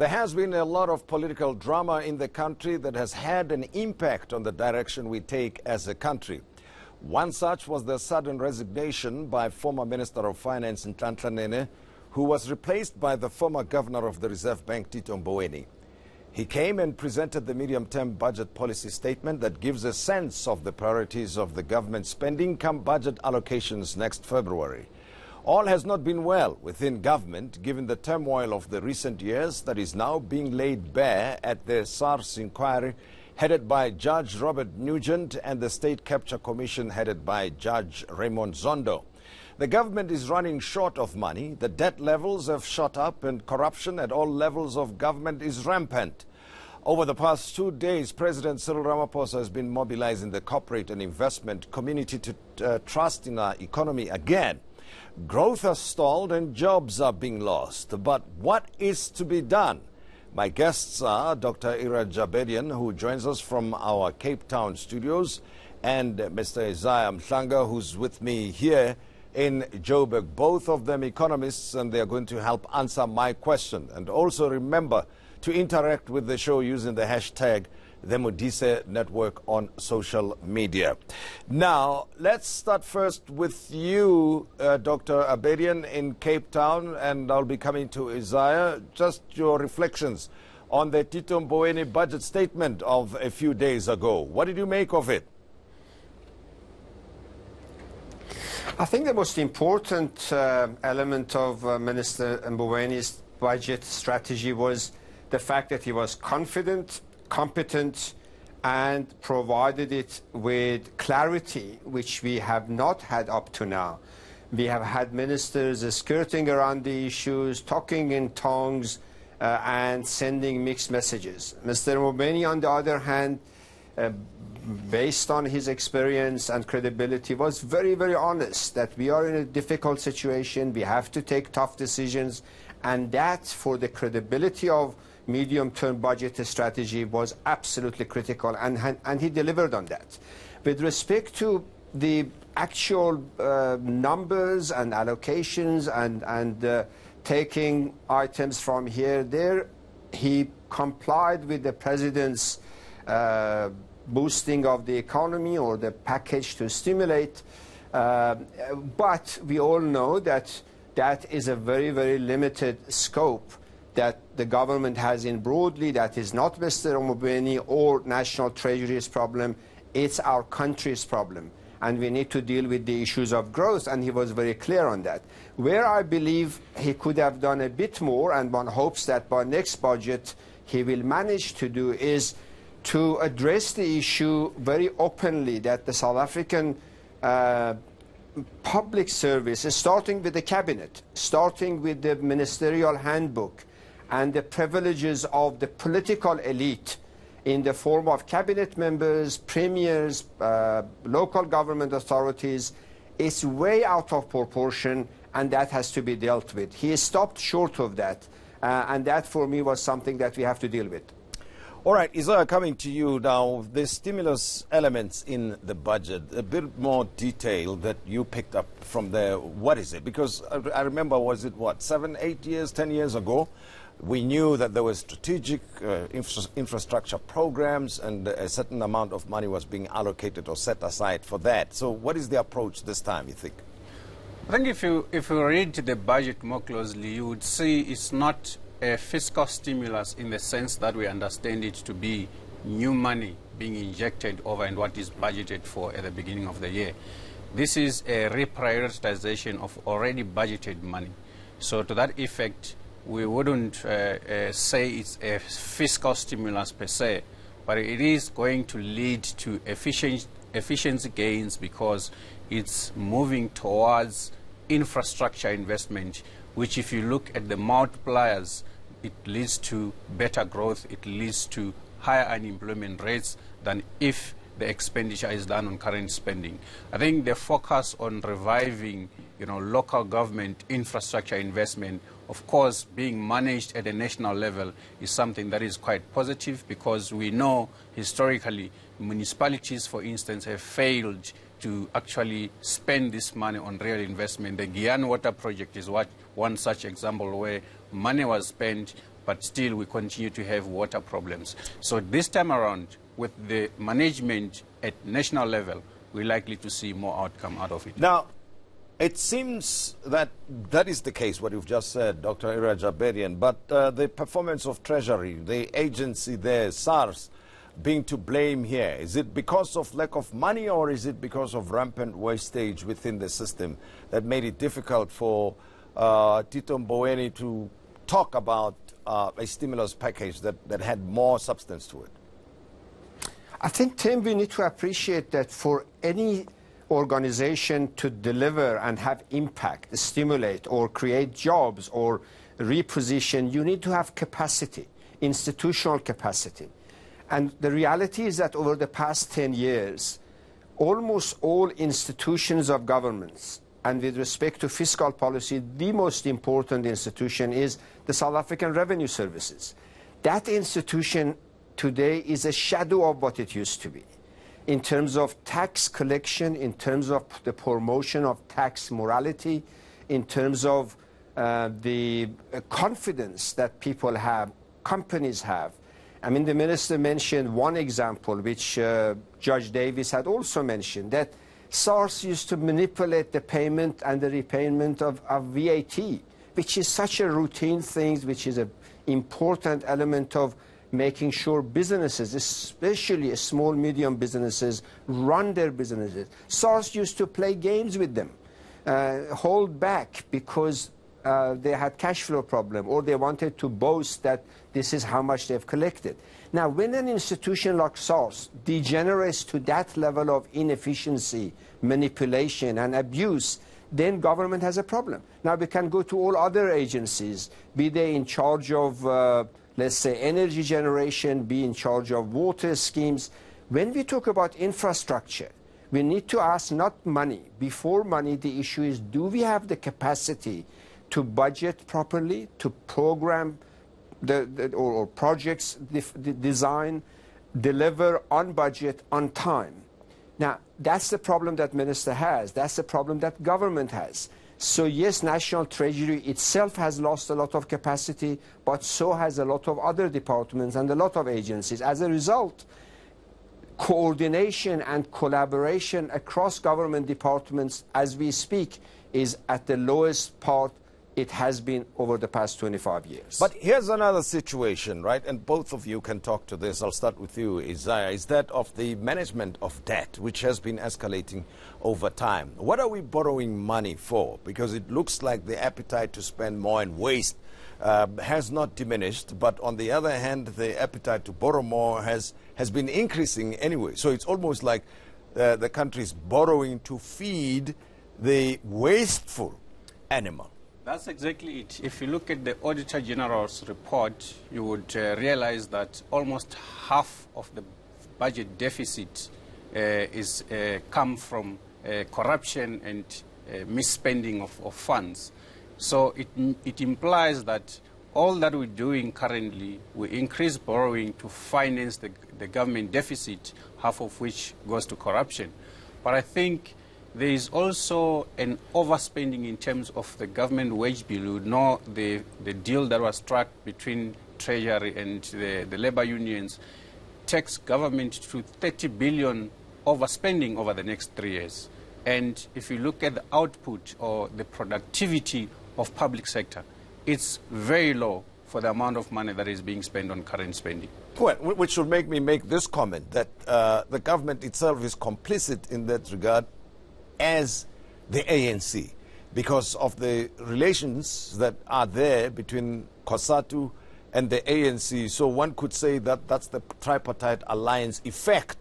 There has been a lot of political drama in the country that has had an impact on the direction we take as a country. One such was the sudden resignation by former Minister of Finance Mhlanga, who was replaced by the former Governor of the Reserve Bank, Minister Mboweni. He came and presented the medium-term budget policy statement that gives a sense of the priorities of the government spending come budget allocations next February. All has not been well within government, given the turmoil of the recent years that is now being laid bare at the SARS inquiry headed by Judge Robert Nugent and the State Capture Commission headed by Judge Raymond Zondo. The government is running short of money, the debt levels have shot up, and corruption at all levels of government is rampant. Over the past 2 days, President Cyril Ramaphosa has been mobilizing the corporate and investment community to trust in our economy again. Growth has stalled and jobs are being lost. But what is to be done? My guests are Dr. Iraj Abedian, who joins us from our Cape Town studios, and Mr. Isaah Mhlanga, who's with me here in Joburg. Both of them economists, and they are going to help answer my question. And also remember to interact with the show using the hashtag the Modise Network on social media. Now, let's start first with you, Dr. Abedian in Cape Town, and I'll be coming to Isaah. Just your reflections on the Minister Mboweni budget statement of a few days ago. What did you make of it? I think the most important element of Minister Mboweni's budget strategy was the fact that he was confident, competent, and provided it with clarity, which we have not had up to now. We have had ministers skirting around the issues, talking in tongues, and sending mixed messages. Mr. Mboweni, on the other hand, based on his experience and credibility, was very, very honest that we are in a difficult situation, we have to take tough decisions, and that, for the credibility of medium-term budget strategy, was absolutely critical, and he delivered on that. With respect to the actual numbers and allocations and taking items from here, there, he complied with the President's boosting of the economy or the package to stimulate, but we all know that that is a very, very limited scope that the government has in broadly. That is not Mr. Mboweni or National Treasury's problem, it's our country's problem. And we need to deal with the issues of growth, and he was very clear on that. Where I believe he could have done a bit more, and one hopes that by next budget he will manage to do, is to address the issue very openly that the South African public service, starting with the cabinet, starting with the ministerial handbook, and the privileges of the political elite in the form of cabinet members, premiers, local government authorities, is way out of proportion, and that has to be dealt with. He stopped short of that, and that for me was something that we have to deal with. All right, Isaah, coming to you now, the stimulus elements in the budget, a bit more detail that you picked up from there. What is it? Because I remember, was it what, 7, 8 years, 10 years ago? We knew that there were strategic infrastructure programs, and a certain amount of money was being allocated or set aside for that. So what is the approach this time, you think? I think if you read the budget more closely, you would see it's not a fiscal stimulus in the sense that we understand it to be new money being injected over and what is budgeted for at the beginning of the year. This is a reprioritization of already budgeted money. So to that effect, we wouldn't say it's a fiscal stimulus per se, but it is going to lead to efficiency gains because it's moving towards infrastructure investment, which, if you look at the multipliers, it leads to better growth, it leads to higher unemployment rates than if the expenditure is done on current spending. I think the focus on reviving, local government infrastructure investment, of course, being managed at a national level, is something that is quite positive, because we know historically municipalities, for instance, have failed to actually spend this money on real investment. The Guyana Water Project is one such example where money was spent, but still we continue to have water problems. So this time around, with the management at national level, we're likely to see more outcome out of it. Now, it seems that that is the case, what you've just said, Dr. Iraj Abedian, but the performance of Treasury, the agency there, SARS, being to blame here, is it because of lack of money or is it because of rampant wastage within the system that made it difficult for Tito Mboweni to talk about a stimulus package that had more substance to it? I think, Tim, we need to appreciate that for any organization to deliver and have impact, stimulate or create jobs or reposition, you need to have capacity, institutional capacity. And the reality is that over the past 10 years, almost all institutions of governments, and with respect to fiscal policy, the most important institution is the South African Revenue Services. That institution today is a shadow of what it used to be in terms of tax collection, in terms of the promotion of tax morality, in terms of the confidence that people have, companies have. I mean, the minister mentioned one example, which Judge Davis had also mentioned, that SARS used to manipulate the payment and the repayment of VAT, which is such a routine thing, which is an important element of making sure businesses, especially small, medium businesses, run their businesses. SARS used to play games with them, hold back because they had cash flow problem, or they wanted to boast that this is how much they've collected. Now, when an institution like SARS degenerates to that level of inefficiency, manipulation, and abuse, then government has a problem. Now, we can go to all other agencies, be they in charge of let's say, energy generation, be in charge of water schemes. When we talk about infrastructure, we need to ask not money. Before money, the issue is, do we have the capacity to budget properly, to program or projects design, deliver on budget, on time? Now, that's the problem that minister has. That's the problem that government has. So yes, National Treasury itself has lost a lot of capacity, but so has a lot of other departments and a lot of agencies. As a result, coordination and collaboration across government departments as we speak is at the lowest part it has been over the past 25 years. But here's another situation, right? And both of you can talk to this. I'll start with you, Isaah. Is that of the management of debt, which has been escalating over time. What are we borrowing money for? Because it looks like the appetite to spend more and waste has not diminished. But on the other hand, the appetite to borrow more has been increasing anyway. So it's almost like the country's borrowing to feed the wasteful animal. That's exactly it. If you look at the Auditor General's report, you would realize that almost half of the budget deficit is come from corruption and misspending of funds. So it implies that all that we're doing currently, we increase borrowing to finance the government deficit, half of which goes to corruption. But I think there is also an overspending in terms of the government wage bill. You know, the deal that was struck between Treasury and the labor unions takes government to 30 billion overspending over the next 3 years. And if you look at the output or the productivity of public sector, it's very low for the amount of money that is being spent on current spending. Well, which should make me make this comment, that the government itself is complicit in that regard, as the ANC, because of the relations that are there between COSATU and the ANC. So one could say that that's the tripartite alliance effect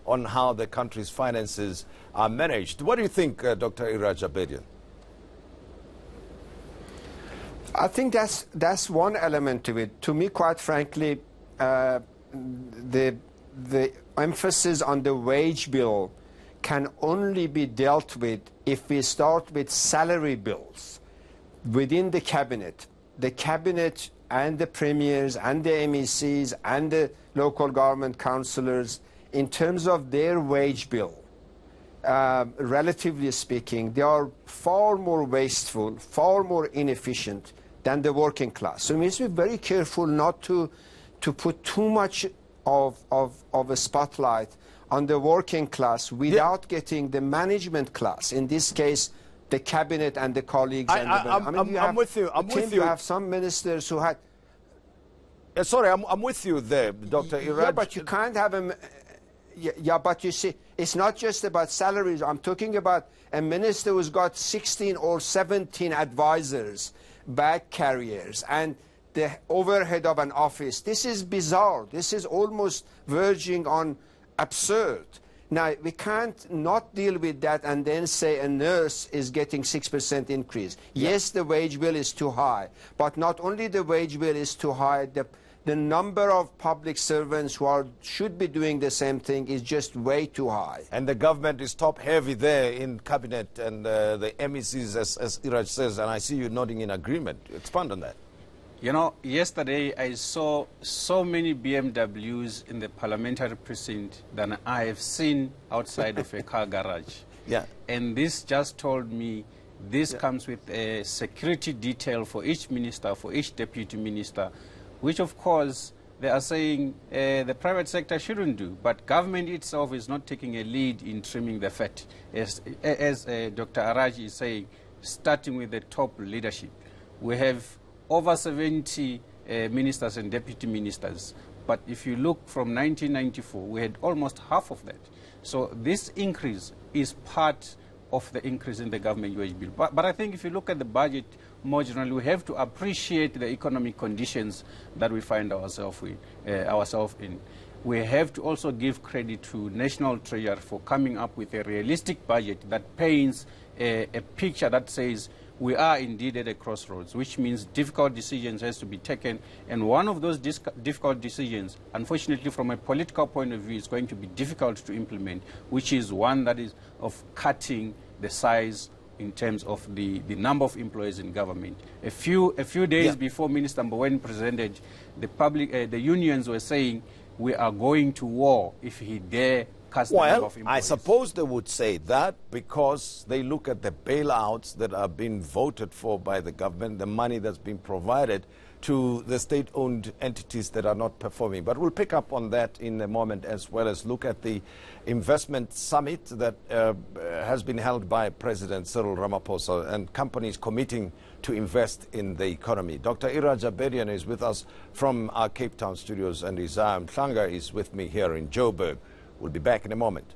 on how the country's finances are managed. What do you think, Dr. Iraj Abedian? I think that's one element to it. To me, quite frankly, the emphasis on the wage bill can only be dealt with if we start with salary bills within the cabinet. The cabinet and the premiers and the MECs and the local government councillors, in terms of their wage bill, relatively speaking, they are far more wasteful, far more inefficient than the working class. So we must be very careful not to put too much of a spotlight on the working class without getting the management class, in this case, the cabinet and the colleagues. I'm with you. You have some ministers who had... Sorry, I'm with you there, Dr. Iraj. Yeah, but you can't have a... Yeah, but you see, it's not just about salaries. I'm talking about a minister who's got 16 or 17 advisors, bag carriers, and the overhead of an office. This is bizarre. This is almost verging on absurd. Now, we can't not deal with that and then say a nurse is getting 6% increase. Yes, the wage bill is too high, but not only the wage bill is too high, the number of public servants who should be doing the same thing is just way too high. And the government is top-heavy there in cabinet and the MECs, as Iraj says, and I see you nodding in agreement. Expand on that. You know, yesterday I saw so many BMWs in the parliamentary precinct than I have seen outside of a car garage. Yeah. And this just told me this comes with a security detail for each minister, for each deputy minister, which of course they are saying the private sector shouldn't do. But government itself is not taking a lead in trimming the fat. As Dr. Iraj is saying, starting with the top leadership. We have over 70 ministers and deputy ministers. But if you look from 1994, we had almost half of that. So this increase is part of the increase in the government wage bill. But I think if you look at the budget more generally, we have to appreciate the economic conditions that we find ourselves in. We have to also give credit to National Treasury for coming up with a realistic budget that paints a picture that says we are indeed at a crossroads, which means difficult decisions has to be taken. And one of those difficult decisions, unfortunately from a political point of view, is going to be difficult to implement, which is one that is of cutting the size in terms of the number of employees in government. A few days before Minister Mboweni presented, the unions were saying we are going to war if he dare cut the number of employees. I suppose they would say that because they look at the bailouts that are being voted for by the government, the money that's been provided to the state-owned entities that are not performing. But we'll pick up on that in a moment, as well as look at the investment summit that has been held by President Cyril Ramaphosa and companies committing to invest in the economy. Dr. Iraj Abedian is with us from our Cape Town studios, and Isaah Mhlanga is with me here in Joburg. We'll be back in a moment.